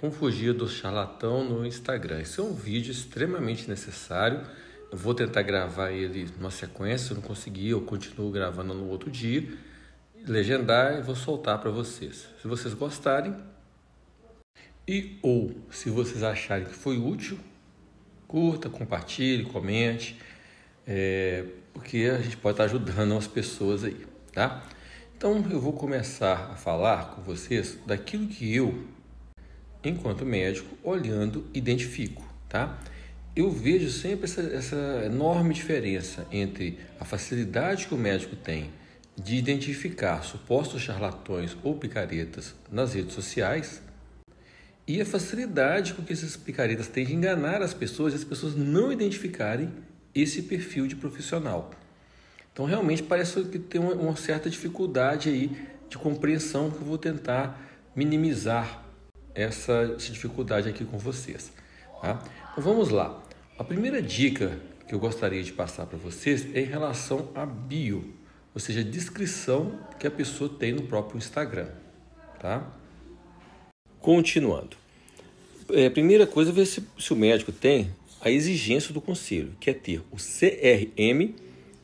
Como fugir do charlatão no Instagram. Esse é um vídeo extremamente necessário. Eu vou tentar gravar ele numa sequência. Se eu não conseguir, eu continuo gravando no outro dia, legendar e vou soltar para vocês. Se vocês gostarem ou se vocês acharem que foi útil, curta, compartilhe, comente, porque a gente pode estar ajudando as pessoas aí, tá? Então eu vou começar a falar com vocês daquilo que eu, enquanto médico, olhando, identifico, tá? Eu vejo sempre essa enorme diferença entre a facilidade que o médico tem de identificar supostos charlatões ou picaretas nas redes sociais e a facilidade com que esses picaretas têm de enganar as pessoas e as pessoas não identificarem esse perfil de profissional. Então, realmente, parece que tem uma certa dificuldade aí de compreensão que eu vou tentar minimizar essa dificuldade aqui com vocês. Tá? Então, vamos lá. A primeira dica que eu gostaria de passar para vocês é em relação à bio, ou seja, a descrição que a pessoa tem no próprio Instagram. Tá? Continuando. A primeira coisa é ver se o médico tem a exigência do conselho, que é ter o CRM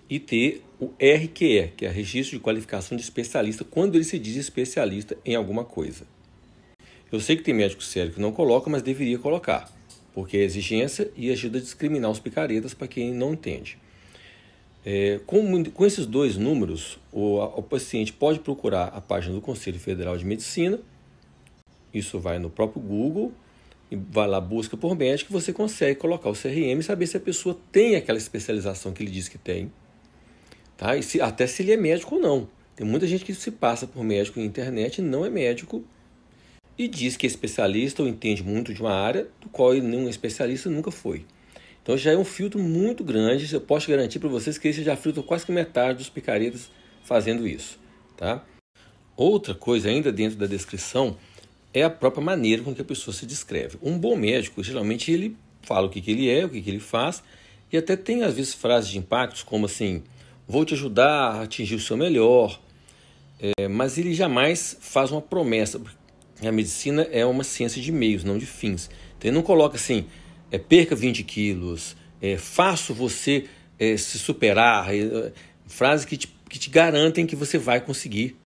e ter o RQE, que é Registro de Qualificação de Especialista, quando ele se diz especialista em alguma coisa. Eu sei que tem médico sério que não coloca, mas deveria colocar, porque é exigência e ajuda a discriminar os picaretas para quem não entende. Com esses dois números, o paciente pode procurar a página do Conselho Federal de Medicina, isso vai no próprio Google, e vai lá, busca por médico, e você consegue colocar o CRM e saber se a pessoa tem aquela especialização que ele diz que tem, tá? E até se ele é médico ou não. Tem muita gente que se passa por médico na internet e não é médico e diz que é especialista ou entende muito de uma área do qual ele não é especialista nunca foi. Então já é um filtro muito grande. Eu posso garantir para vocês que esse já filtra quase que metade dos picaretas fazendo isso, tá? Outra coisa ainda dentro da descrição é a própria maneira com que a pessoa se descreve. Um bom médico, geralmente, ele fala o que ele é, o que ele faz, e até tem, às vezes, frases de impactos como assim, vou te ajudar a atingir o seu melhor, mas ele jamais faz uma promessa. A medicina é uma ciência de meios, não de fins. Então ele não coloca assim, perca 20 quilos, faço você se superar, frases que te garantem que você vai conseguir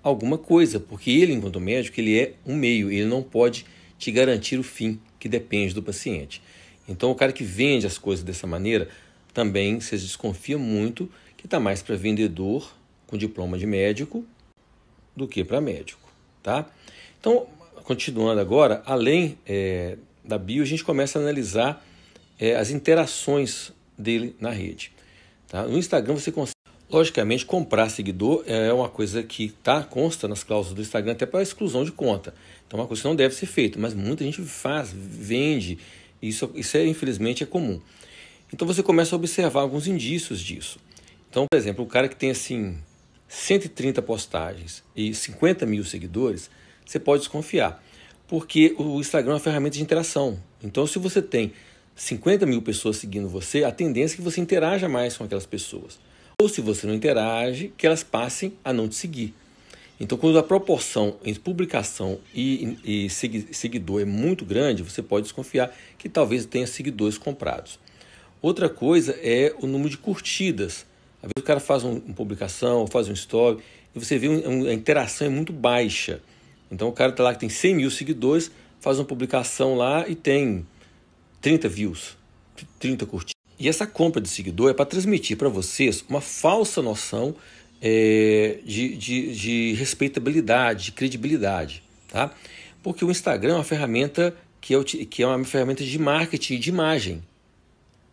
alguma coisa, porque ele, enquanto médico, ele é um meio, ele não pode te garantir o fim, que depende do paciente. Então, o cara que vende as coisas dessa maneira, também se desconfia muito que está mais para vendedor com diploma de médico do que para médico, tá? Então, continuando agora, além da bio, a gente começa a analisar as interações dele na rede. Tá? No Instagram você consegue, logicamente, comprar seguidor é uma coisa que consta nas cláusulas do Instagram até para exclusão de conta. Então é uma coisa que não deve ser feita, mas muita gente vende, isso infelizmente é comum. Então você começa a observar alguns indícios disso. Então, por exemplo, o cara que tem assim 130 postagens e 50 mil seguidores, você pode desconfiar, porque o Instagram é uma ferramenta de interação. Então, se você tem 50 mil pessoas seguindo você, a tendência é que você interaja mais com aquelas pessoas. Ou se você não interage, que elas passem a não te seguir. Então, quando a proporção entre publicação e seguidor é muito grande, você pode desconfiar que talvez tenha seguidores comprados. Outra coisa é o número de curtidas. Às vezes o cara faz uma publicação, faz um story, e você vê a interação é muito baixa. Então o cara está lá que tem 100 mil seguidores, faz uma publicação lá e tem 30 views, 30 curtidas. E essa compra de seguidor é para transmitir para vocês uma falsa noção de respeitabilidade, de credibilidade, tá? Porque o Instagram é uma ferramenta que é uma ferramenta de marketing e de imagem.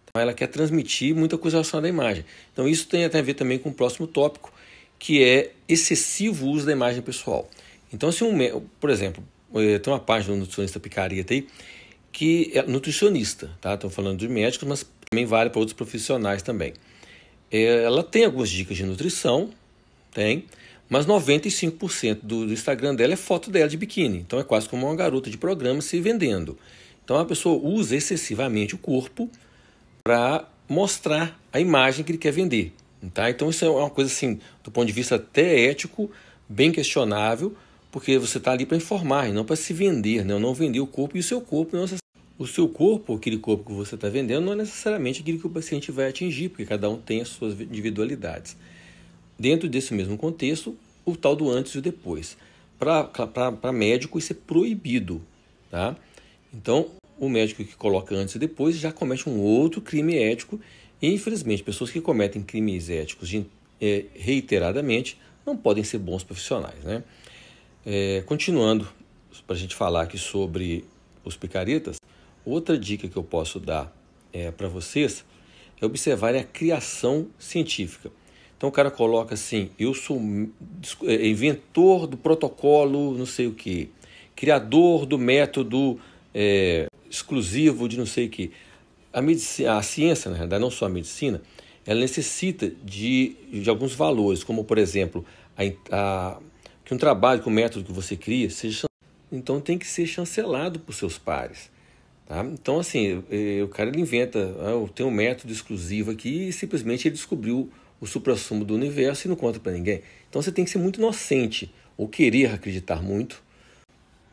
Então, ela quer transmitir muita coisa relacionada à imagem. Então isso tem até a ver também com o próximo tópico, que é excessivo uso da imagem pessoal. Então, se por exemplo, tem uma página do nutricionista picareta aí, que é nutricionista, tá? Estou falando de médicos, mas também vale para outros profissionais também. Ela tem algumas dicas de nutrição, mas 95% do Instagram dela é foto dela de biquíni. Então é quase como uma garota de programa se vendendo. Então a pessoa usa excessivamente o corpo para mostrar a imagem que ele quer vender. Tá? Então isso é uma coisa assim, do ponto de vista até ético, bem questionável, porque você está ali para informar e não para se vender, né? Não vender o corpo, e o seu corpo não é o seu corpo, aquele corpo que você está vendendo, não é necessariamente aquilo que o paciente vai atingir, porque cada um tem as suas individualidades. Dentro desse mesmo contexto, o tal do antes e o depois. Para médico, isso é proibido, tá? Então, o médico que coloca antes e depois já comete um outro crime ético. E, infelizmente, pessoas que cometem crimes éticos reiteradamente não podem ser bons profissionais, né? Continuando, para a gente falar aqui sobre os picaretas, outra dica que eu posso dar para vocês é observar a criação científica. Então o cara coloca assim: eu sou inventor do protocolo não sei o que, criador do método exclusivo de não sei o que. A ciência, na realidade, não só a medicina, ela necessita de alguns valores, como por exemplo, que um trabalho, que um método que você cria, então tem que ser chancelado por seus pares. Tá? Então, assim, o cara ele inventa, eu tenho um método exclusivo aqui, e simplesmente ele descobriu o suprassumo do universo e não conta para ninguém. Então você tem que ser muito inocente ou querer acreditar muito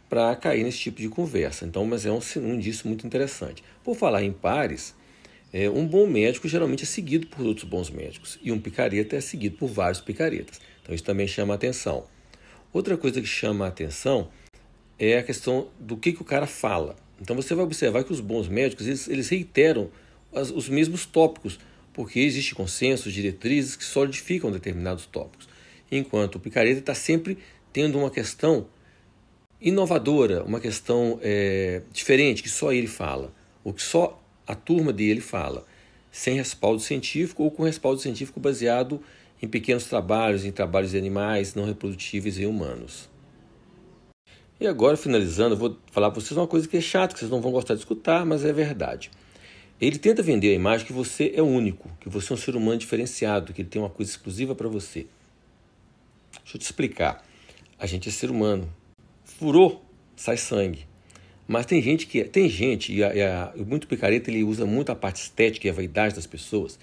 para cair nesse tipo de conversa. Então, mas é um indício muito interessante. Por falar em pares, um bom médico geralmente é seguido por outros bons médicos e um picareta é seguido por vários picaretas. Então isso também chama a atenção. Outra coisa que chama a atenção é a questão do que o cara fala. Então você vai observar que os bons médicos eles reiteram os mesmos tópicos, porque existe consensos, diretrizes que solidificam determinados tópicos. Enquanto o picareta está sempre tendo uma questão inovadora, uma questão diferente, que só ele fala, ou que só a turma dele fala, sem respaldo científico ou com respaldo científico baseado em pequenos trabalhos, em trabalhos de animais não reprodutíveis em humanos. E agora, finalizando, eu vou falar para vocês uma coisa que é chata, que vocês não vão gostar de escutar, mas é verdade. Ele tenta vender a imagem que você é único, que você é um ser humano diferenciado, que ele tem uma coisa exclusiva para você. Deixa eu te explicar. A gente é ser humano. Furou, sai sangue. Mas tem gente e muito picareta ele usa muito a parte estética e a vaidade das pessoas.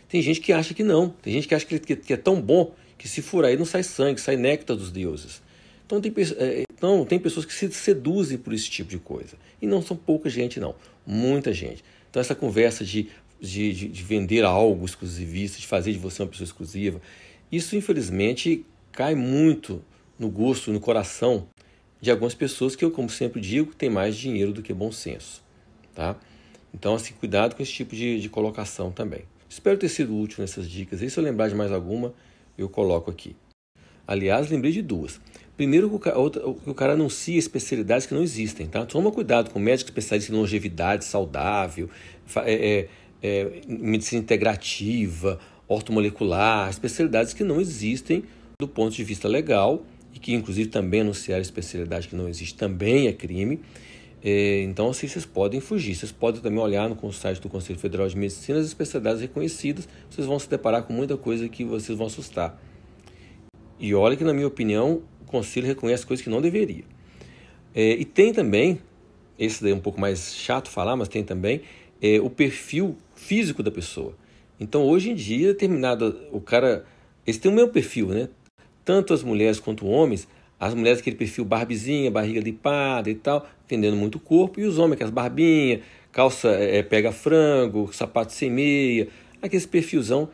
Tem gente que acha que não. Tem gente que acha que é tão bom que se furar aí não sai sangue, sai néctar dos deuses. Então tem pessoas que se seduzem por esse tipo de coisa. E não são pouca gente, não. Muita gente. Então essa conversa de vender algo exclusivista, de fazer de você uma pessoa exclusiva, isso infelizmente cai muito no gosto, no coração de algumas pessoas que eu, como sempre digo, têm mais dinheiro do que bom senso. Tá? Então, assim, cuidado com esse tipo de colocação também. Espero ter sido útil nessas dicas. E se eu lembrar de mais alguma, eu coloco aqui. Aliás, lembrei de duas. Primeiro, o cara anuncia especialidades que não existem. Tá? Toma cuidado com médicos especialistas em longevidade saudável, medicina integrativa, ortomolecular, especialidades que não existem do ponto de vista legal e que, inclusive, também anunciar especialidade que não existe também é crime. Então, assim, vocês podem fugir. Vocês podem também olhar no site do Conselho Federal de Medicina as especialidades reconhecidas. Vocês vão se deparar com muita coisa que vocês vão assustar. E olha que, na minha opinião, o Conselho reconhece coisas que não deveria. E tem também, esse daí é um pouco mais chato falar, mas tem também o perfil físico da pessoa. Então, hoje em dia, eles têm o mesmo perfil, né? Tanto as mulheres quanto os homens, as mulheres aquele perfil barbizinha, barriga limpada e tal, vendendo muito corpo, e os homens com as barbinhas, calça pega frango, sapato sem meia, aquele perfilzão,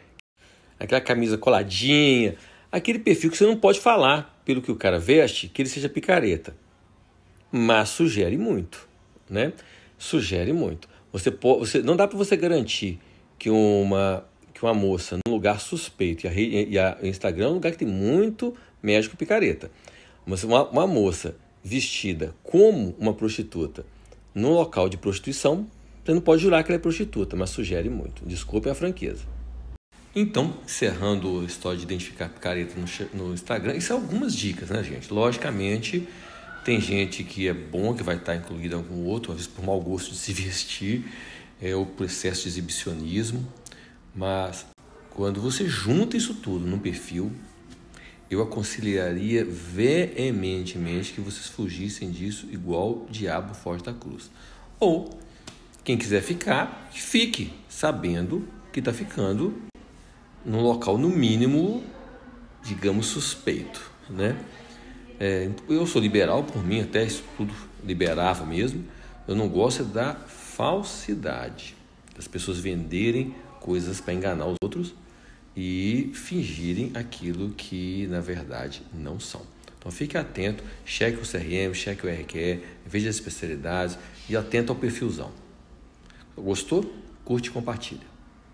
aquela camisa coladinha, aquele perfil que você não pode falar, pelo que o cara veste, que ele seja picareta. Mas sugere muito, né? Sugere muito. Não dá para você garantir que uma moça num lugar suspeito, e o Instagram é um lugar que tem muito médico picareta, mas uma moça vestida como uma prostituta num local de prostituição, você não pode jurar que ela é prostituta, mas sugere muito. Desculpem a franqueza. Então, encerrando a história de identificar picareta no Instagram, isso é algumas dicas, né, gente? Logicamente, tem gente que é bom, que vai estar incluída em algum outro, às vezes por mau gosto de se vestir, ou por excesso de exibicionismo. Mas quando você junta isso tudo num perfil, eu aconselharia veementemente que vocês fugissem disso igual o diabo foge da cruz. Ou, quem quiser ficar, fique sabendo que está ficando num local, no mínimo, digamos, suspeito, né? Eu sou liberal, por mim até isso tudo liberava mesmo. Eu não gosto da falsidade, das pessoas venderem coisas para enganar os outros e fingirem aquilo que na verdade não são. Então fique atento, cheque o CRM, cheque o RQE, veja as especialidades e atento ao perfilzão. Gostou? Curte e compartilha.